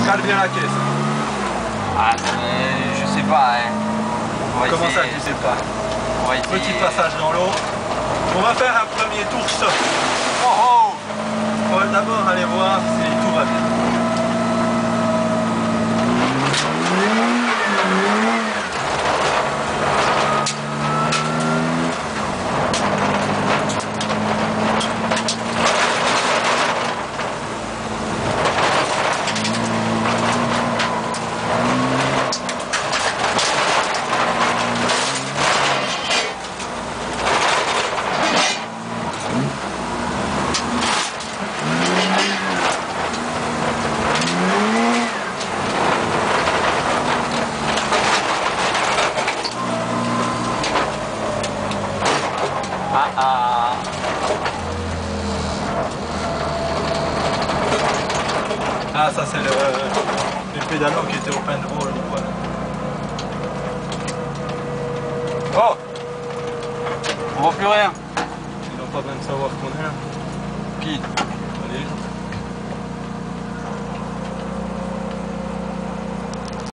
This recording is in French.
Cale bien la caisse. Ah, je sais pas, hein. Comment ça, tu sais pas? On va essayer. Petit passage dans l'eau. On va faire un premier tour stop. Oh oh! On va d'abord aller voir si tout va bien. Ah, ça c'est le pédalo qui était au pain de rôle. Voilà. Oh! On voit plus rien. Ils n'ont pas besoin de savoir qu'on est là. Qui? Allez.